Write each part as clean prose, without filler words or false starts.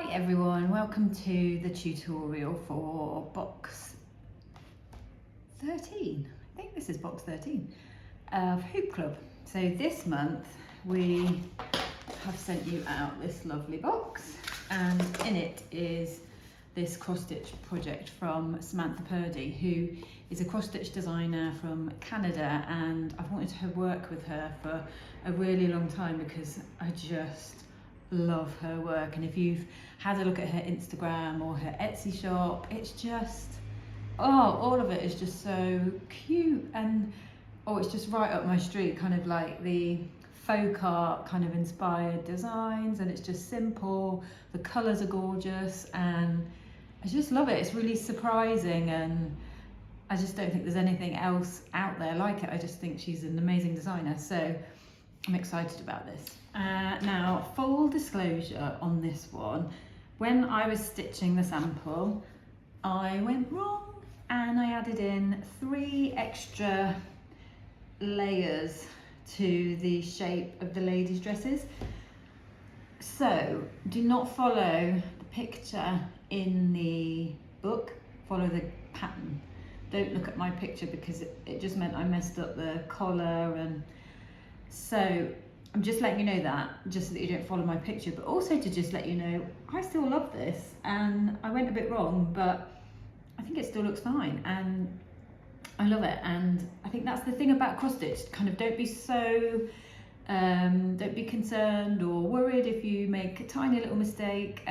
Hi everyone, welcome to the tutorial for box 13. I think this is box 13 of Hoop Club. So this month we have sent you out this lovely box, and in it is this cross-stitch project from Sam Purdy, who is a cross-stitch designer from Canada, and I've wanted to work with her for a really long time because I just love her work. And if you've had a look at her Instagram or her Etsy shop, it's just, all of it is just so cute, and it's just right up my street, kind of like the folk art kind of inspired designs, and it's just simple, the colours are gorgeous, and I just love it. It's really surprising, and I just don't think there's anything else out there like it. I just think she's an amazing designer, so I'm excited about this. Now, full disclosure on this one, when I was stitching the sample, I went wrong and I added in 3 extra layers to the shape of the ladies' dresses. So do not follow the picture in the book, follow the pattern. Don't look at my picture because it just meant I messed up the collar, and so I'm just letting you know that, just so that you don't follow my picture, but also to just let you know I still love this, and I went a bit wrong, but I think it still looks fine and I love it. And I think that's the thing about cross stitch, kind of don't be so don't be concerned or worried if you make a tiny little mistake.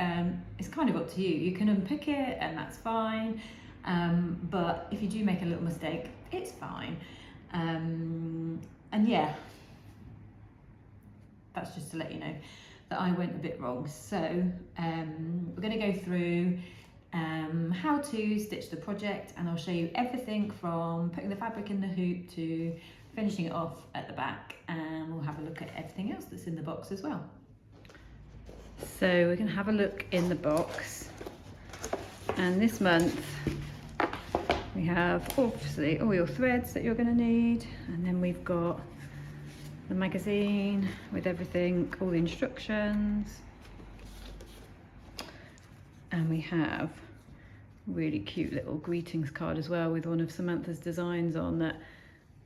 It's kind of up to you. You can unpick it and that's fine, but if you do make a little mistake, it's fine. And yeah, that's just to let you know that I went a bit wrong. So we're going to go through how to stitch the project, and I'll show you everything from putting the fabric in the hoop to finishing it off at the back, and we'll have a look at everything else that's in the box as well. So we're going to have a look in the box, and this month we have obviously all your threads that you're going to need, and then we've got the magazine with everything, all the instructions, and we have a really cute little greetings card as well with one of Samantha's designs on that.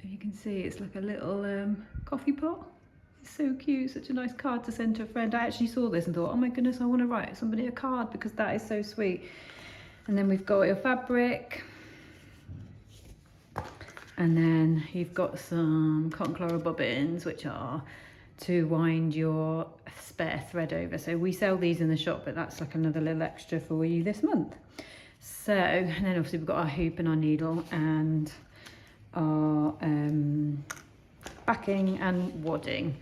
You can see it's like a little coffee pot. It's so cute, such a nice card to send to a friend. I actually saw this and thought, oh my goodness, I want to write somebody a card because that is so sweet. And then we've got your fabric, and then you've got some cotton coral bobbins, which are to wind your spare thread over. So we sell these in the shop, but that's like another little extra for you this month. So, and then obviously we've got our hoop and our needle and our backing and wadding.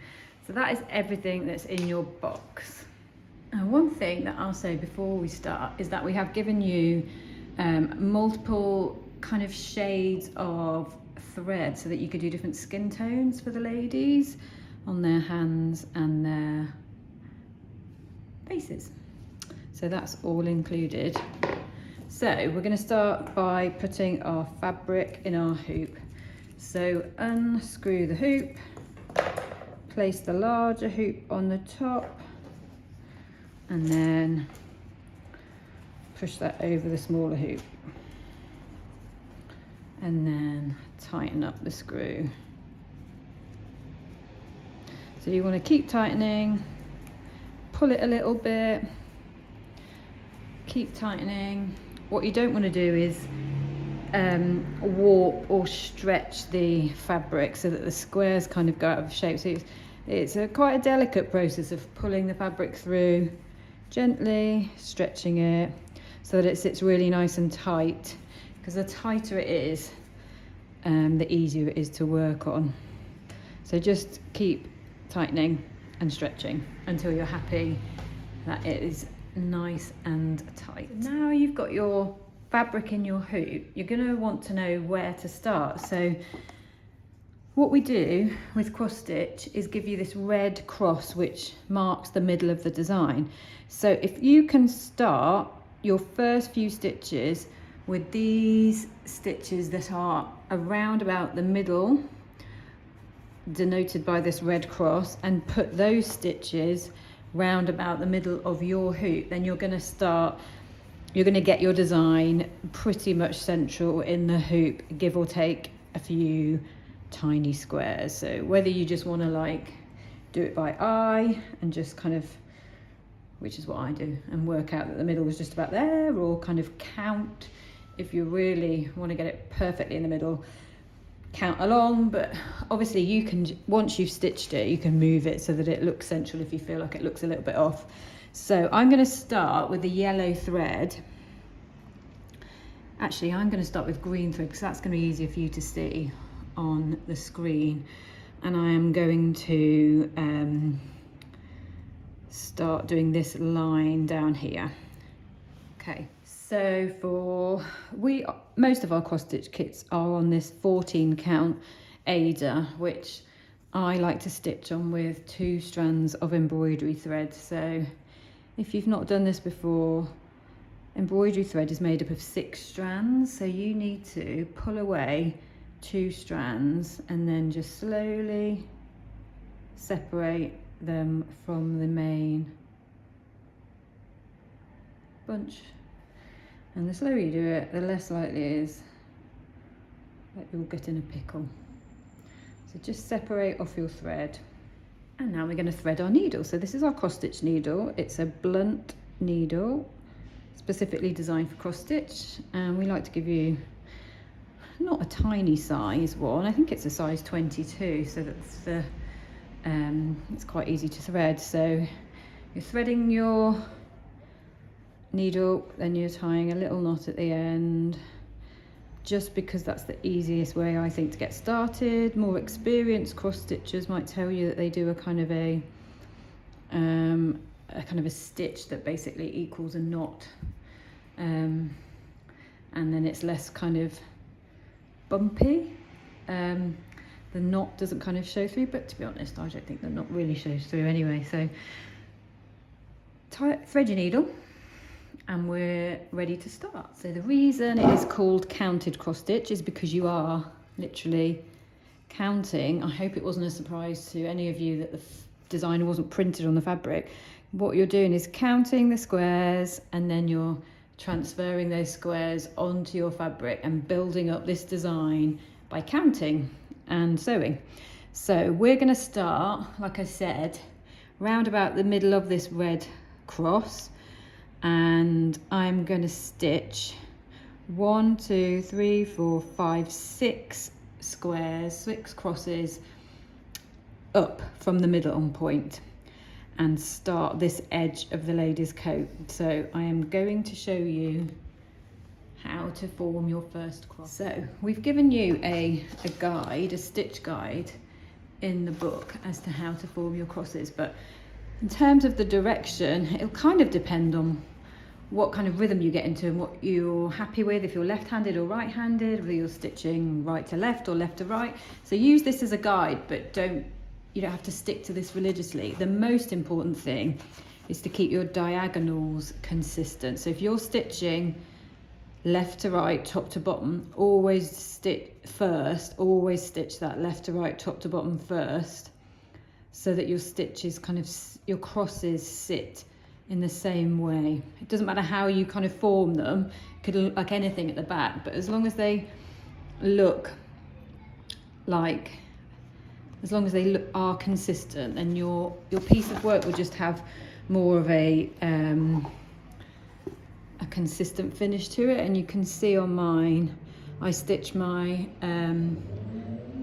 So that is everything that's in your box. And one thing that I'll say before we start is that we have given you multiple kind of shades of thread so that you could do different skin tones for the ladies on their hands and their faces. So that's all included. So we're going to start by putting our fabric in our hoop. So unscrew the hoop, place the larger hoop on the top, and then push that over the smaller hoop, and then tighten up the screw. So you want to keep tightening, pull it a little bit, keep tightening. What you don't want to do is warp or stretch the fabric so that the squares kind of go out of shape. So it's quite a delicate process of pulling the fabric through gently, stretching it so that it sits really nice and tight, because the tighter it is, the easier it is to work on. So just keep tightening and stretching until you're happy that it is nice and tight. Now you've got your fabric in your hoop, you're going to want to know where to start. So what we do with cross stitch is give you this red cross which marks the middle of the design. So if you can start your first few stitches with these stitches that are around about the middle, denoted by this red cross, and put those stitches round about the middle of your hoop, then you're going to get your design pretty much central in the hoop, give or take a few tiny squares. So whether you just want to like do it by eye and just kind of, which is what I do, and work out that the middle was just about there, or kind of count if you really want to get it perfectly in the middle, count along. But obviously you can, once you've stitched it, you can move it so that it looks central if you feel like it looks a little bit off. So I'm going to start with the yellow thread. Actually, I'm going to start with green thread because that's going to be easier for you to see on the screen. And I am going to start doing this line down here. Okay, so most of our cross stitch kits are on this 14 count Ada, which I like to stitch on with 2 strands of embroidery thread. So if you've not done this before, embroidery thread is made up of 6 strands, so you need to pull away 2 strands and then just slowly separate them from the main bunch. And the slower you do it, the less likely it is that you'll get in a pickle. So just separate off your thread. And now we're going to thread our needle. So this is our cross stitch needle. It's a blunt needle, specifically designed for cross stitch. And we like to give you not a tiny size one. I think it's a size 22, so that's the it's quite easy to thread. So you're threading your needle, then you're tying a little knot at the end, just because that's the easiest way, I think, to get started. More experienced cross stitchers might tell you that they do a kind of a stitch that basically equals a knot, and then it's less kind of bumpy. The knot doesn't kind of show through, but to be honest, I don't think the knot really shows through anyway. So thread your needle and we're ready to start. So the reason it is called counted cross stitch is because you are literally counting. I hope it wasn't a surprise to any of you that the design wasn't printed on the fabric. What you're doing is counting the squares, and then you're transferring those squares onto your fabric and building up this design by counting and sewing. So we're going to start, like I said, round about the middle of this red cross, and I'm going to stitch 1, 2, 3, 4, 5, 6 squares, 6 crosses up from the middle on point and start this edge of the lady's coat. So I am going to show you how to form your first cross. So we've given you a guide, a stitch guide in the book as to how to form your crosses, but in terms of the direction, it'll kind of depend on what kind of rhythm you get into and what you're happy with, if you're left-handed or right-handed, whether you're stitching right to left or left to right. So use this as a guide, but you don't have to stick to this religiously. The most important thing is to keep your diagonals consistent. So if you're stitching left to right, top to bottom, always stitch that left to right, top to bottom first, so that your stitches your crosses sit in the same way. It doesn't matter how you kind of form them, it could look like anything at the back, but as long as they are consistent, and your piece of work will just have more of a consistent finish to it. And you can see on mine, I stitch my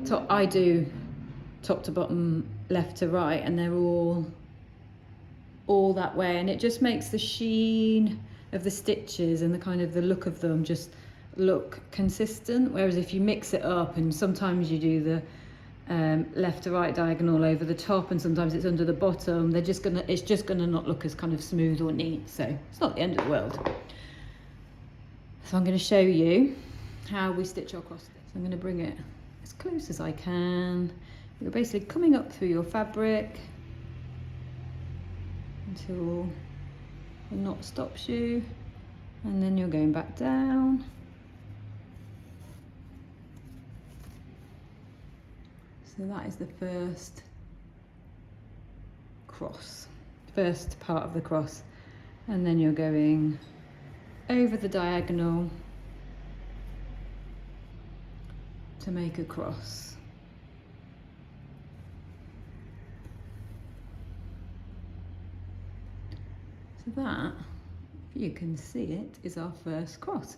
top, I do top to bottom, left to right, and they're all that way, and it just makes the sheen of the stitches and the kind of the look of them just look consistent. Whereas if you mix it up, and sometimes you do the left to right diagonal over the top, and sometimes it's under the bottom, it's just gonna not look as kind of smooth or neat. So it's not the end of the world. So I'm going to show you how we stitch our cross stitch. So I'm going to bring it as close as I can. You're basically coming up through your fabric until the knot stops you, and then you're going back down. So that is the first cross first part of the cross, and then you're going over the diagonal to make a cross. So that, if you can see it, is our first cross.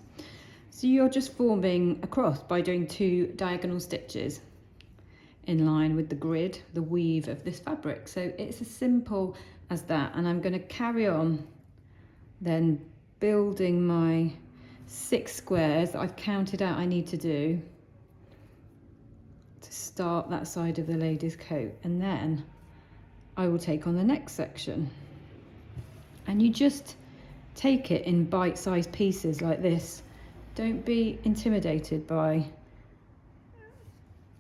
So you're just forming a cross by doing 2 diagonal stitches in line with the grid, the weave of this fabric. So it's as simple as that, and I'm going to carry on then building my 6 squares that I've counted out I need to do to start that side of the lady's coat, and then I will take on the next section. And you just take it in bite-sized pieces like this. Don't be intimidated by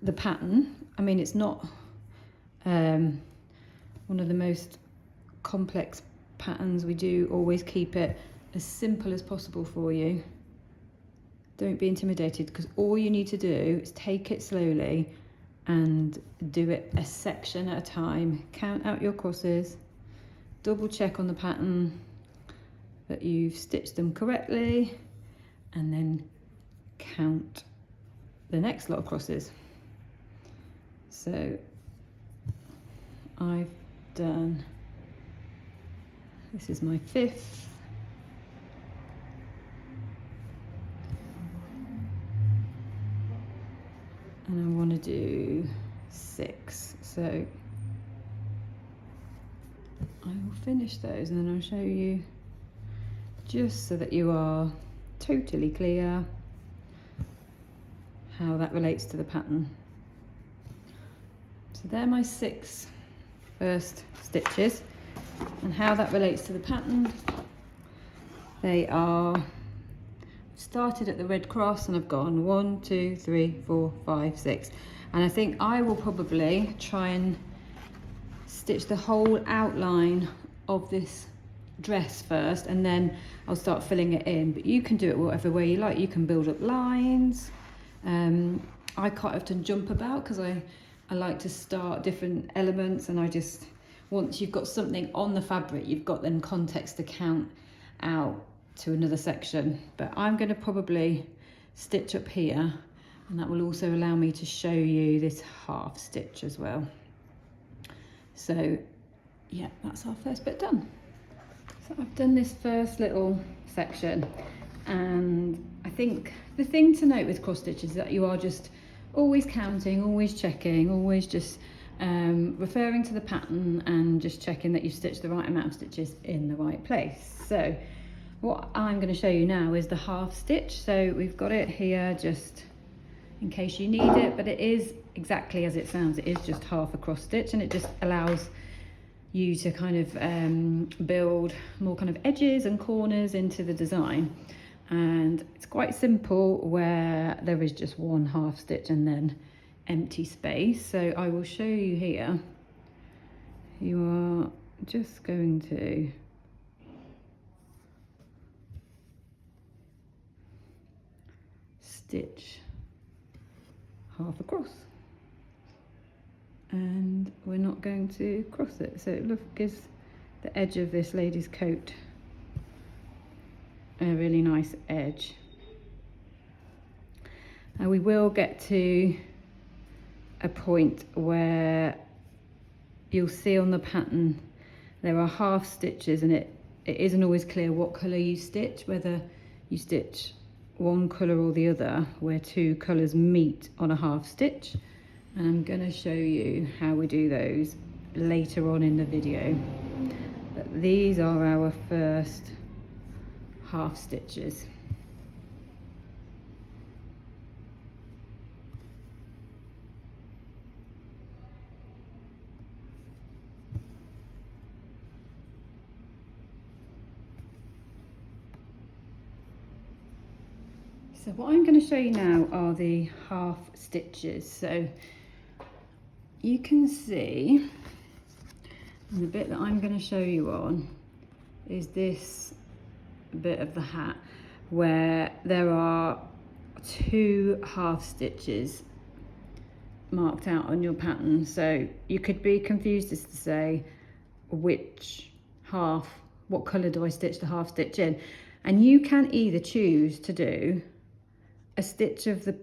the pattern. I mean, it's not one of the most complex patterns we do. Always keep it as simple as possible for you. Don't be intimidated, because all you need to do is take it slowly and do it a section at a time. Count out your crosses, double check on the pattern that you've stitched them correctly, and then count the next lot of crosses. So I've done, this is my 5th, and I want to do 6, so I will finish those and then I'll show you, just so that you are totally clear how that relates to the pattern. So they're my 6 first stitches, and how that relates to the pattern, they are, started at the red cross and I've gone 1, 2, 3, 4, 5, 6, and I think I will probably try and stitch the whole outline of this dress first, and then I'll start filling it in. But you can do it whatever way you like. You can build up lines. I quite often jump about because I like to start different elements, and I just, once you've got something on the fabric, you've got then context to count out to another section. But I'm going to probably stitch up here, and that will also allow me to show you this half stitch as well. So yeah, that's our first bit done. So I've done this first little section, and I think the thing to note with cross stitches is that you are just always counting, always checking, always just referring to the pattern and just checking that you've stitched the right amount of stitches in the right place. So what I'm going to show you now is the half stitch. So we've got it here just in case you need it, but it is exactly as it sounds. It is just half a cross stitch, and it just allows you to kind of build more kind of edges and corners into the design. And it's quite simple, where there is just one half stitch and then empty space. So I will show you here. You are just going to stitch half across, and we're not going to cross it, so it gives the edge of this lady's coat a really nice edge. And we will get to a point where you'll see on the pattern there are half stitches, and it isn't always clear what colour you stitch, whether you stitch one colour or the other, where 2 colours meet on a half stitch. And I'm going to show you how we do those later on in the video. But these are our first half stitches. So what I'm going to show you now are the half stitches. So you can see, and the bit that I'm going to show you on is this bit of the hat, where there are 2 half stitches marked out on your pattern. So you could be confused as to say which what colour do I stitch the half stitch in? And you can either choose to do a stitch of the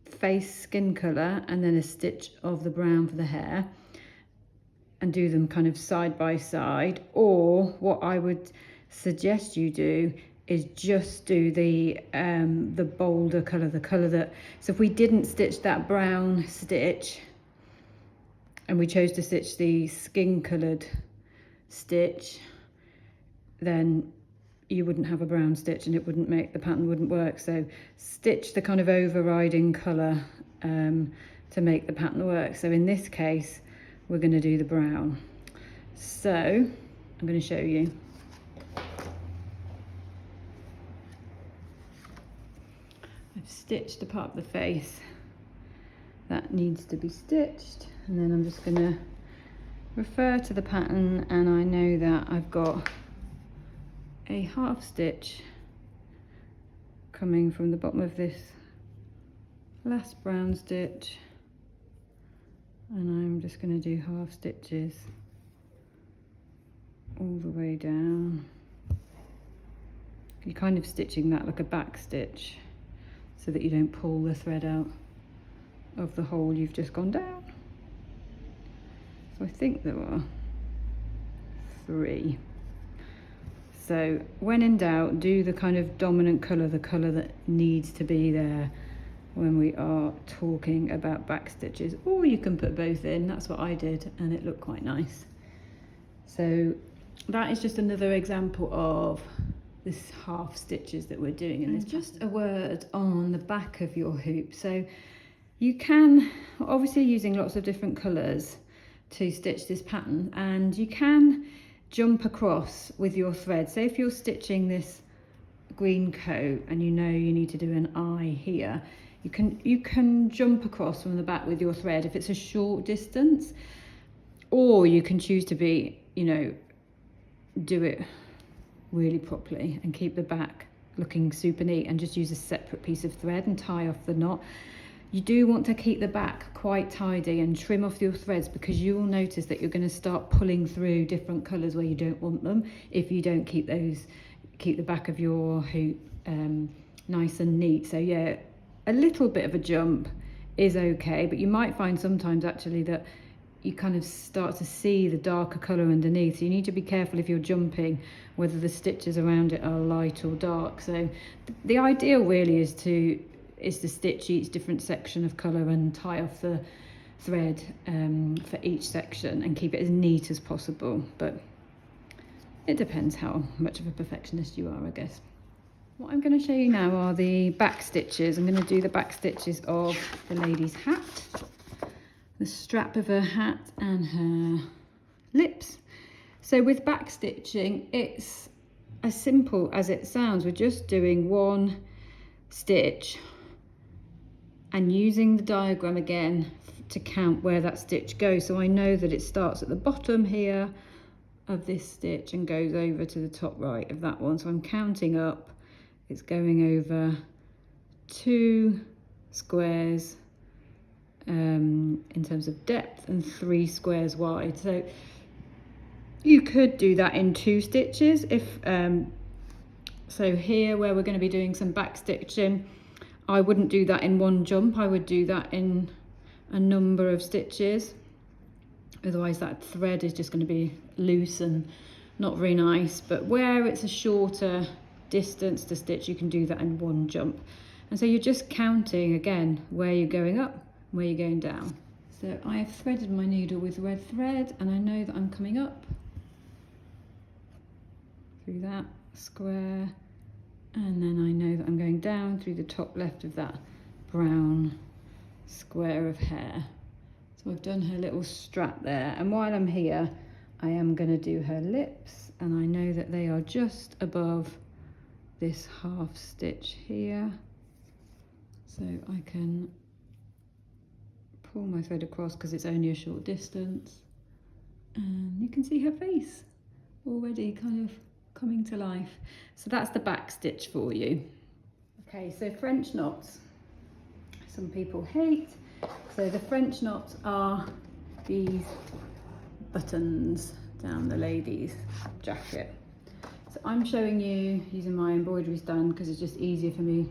face skin colour and then a stitch of the brown for the hair and do them kind of side by side, or what I would suggest you do is just do the bolder colour, the colour that, so if we didn't stitch that brown stitch and we chose to stitch the skin coloured stitch, then you wouldn't have a brown stitch and it wouldn't make, the pattern wouldn't work. So stitch the kind of overriding colour to make the pattern work. So in this case, we're going to do the brown. So I'm going to show you. I've stitched the part of the face that needs to be stitched, and then I'm just going to refer to the pattern, and I know that I've got a half stitch coming from the bottom of this last brown stitch, and I'm just going to do half stitches all the way down. You're kind of stitching that like a back stitch so that you don't pull the thread out of the hole you've just gone down. So I think there are 3. So when in doubt, do the kind of dominant colour, the colour that needs to be there when we are talking about back stitches, or you can put both in. That's what I did and it looked quite nice. So that is just another example of this half stitches that we're doing, and there's just a word on the back of your hoop. So you can, obviously using lots of different colours to stitch this pattern, and you can jump across with your thread. So if you're stitching this green coat and you know you need to do an eye here, you can jump across from the back with your thread if it's a short distance, or you can choose to be, you know, do it really properly and keep the back looking super neat and just use a separate piece of thread and tie off the knot. You do want to keep the back quite tidy and trim off your threads, because you will notice that you're going to start pulling through different colours where you don't want them if you don't keep the back of your hoop nice and neat. So yeah, a little bit of a jump is okay, but you might find sometimes actually that you kind of start to see the darker colour underneath. So you need to be careful if you're jumping whether the stitches around it are light or dark. So the ideal really is to stitch each different section of colour and tie off the thread for each section and keep it as neat as possible. But it depends how much of a perfectionist you are, I guess. What I'm going to show you now are the back stitches. I'm going to do the back stitches of the lady's hat, the strap of her hat and her lips. So with back stitching, it's as simple as it sounds. We're just doing one stitch and using the diagram again to count where that stitch goes. So I know that it starts at the bottom here of this stitch and goes over to the top right of that one. So I'm counting up, it's going over 2 squares in terms of depth and 3 squares wide. So you could do that in 2 stitches if so here where we're going to be doing some back stitching, I wouldn't do that in one jump. I would do that in a number of stitches, otherwise that thread is just going to be loose and not very nice. But where it's a shorter distance to stitch, you can do that in one jump. And so you're just counting again where you're going up, where you're going down. So I have threaded my needle with red thread, and I know that I'm coming up through that square, and then I know that I'm going down through the top left of that brown square of hair. So I've done her little strap there, and while I'm here I am going to do her lips, and I know that they are just above this half stitch here, so I can pull my thread across because it's only a short distance, and you can see her face already kind of coming to life. So that's the back stitch for you. Okay, so French knots, some people hate. So the French knots are these buttons down the lady's jacket. So I'm showing you using my embroidery stand because it's just easier for me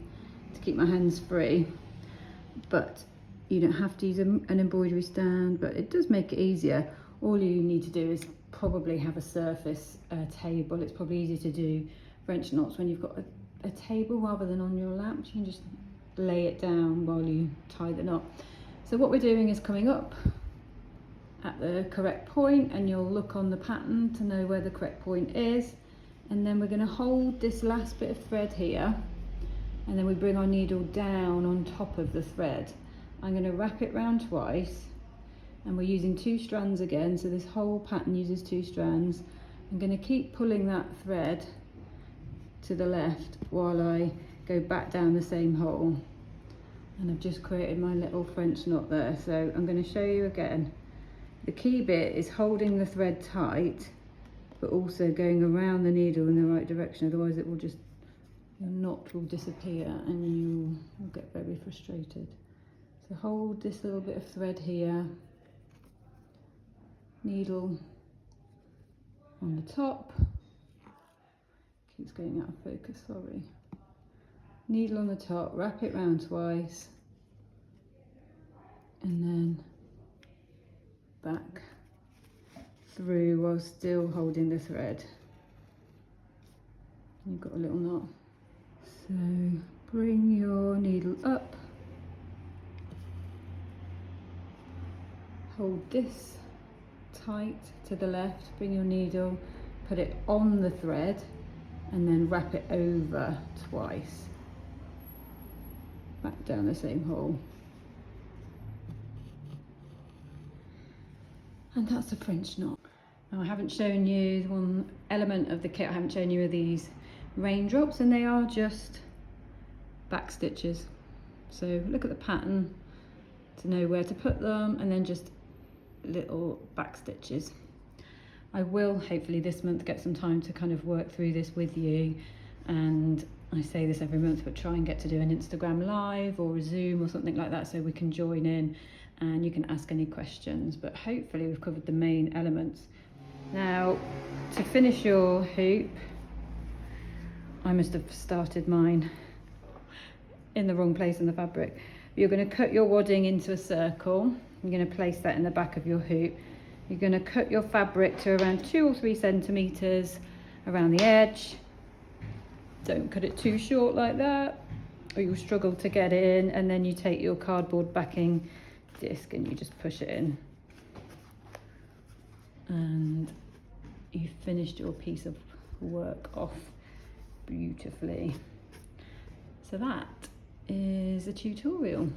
to keep my hands free, but you don't have to use an embroidery stand, but it does make it easier. All you need to do is probably have a surface table. It's probably easier to do French knots when you've got a table rather than on your lap. You can just lay it down while you tie the knot. So what we're doing is coming up at the correct point, and you'll look on the pattern to know where the correct point is, and then we're going to hold this last bit of thread here, and then we bring our needle down on top of the thread. I'm going to wrap it round twice, and we're using 2 strands again, so this whole pattern uses 2 strands. I'm going to keep pulling that thread to the left while I go back down the same hole, and I've just created my little French knot there. So I'm going to show you again. The key bit is holding the thread tight, but also going around the needle in the right direction, otherwise it will just, your knot will disappear and you will get very frustrated. So hold this little bit of thread here, needle on the top, keeps going out of focus, sorry. Needle on the top, wrap it round twice, and then back through while still holding the thread. You've got a little knot. So bring your needle up, hold this tight to the left, bring your needle, put it on the thread, and then wrap it over twice, back down the same hole. And that's a French knot. Now I haven't shown you the one element of the kit I haven't shown you are these raindrops, and they are just back stitches. So look at the pattern to know where to put them, and then just little back stitches. I will hopefully this month get some time to kind of work through this with you, and I say this every month, but try and get to do an Instagram live or a Zoom or something like that so we can join in and you can ask any questions. But hopefully we've covered the main elements. Now to finish your hoop, I must have started mine in the wrong place in the fabric. You're going to cut your wadding into a circle. You're going to place that in the back of your hoop. You're going to cut your fabric to around 2 or 3 centimeters around the edge. Don't cut it too short like that, or you'll struggle to get in. And then you take your cardboard backing disc and you just push it in, and you've finished your piece of work off beautifully. So that is a tutorial.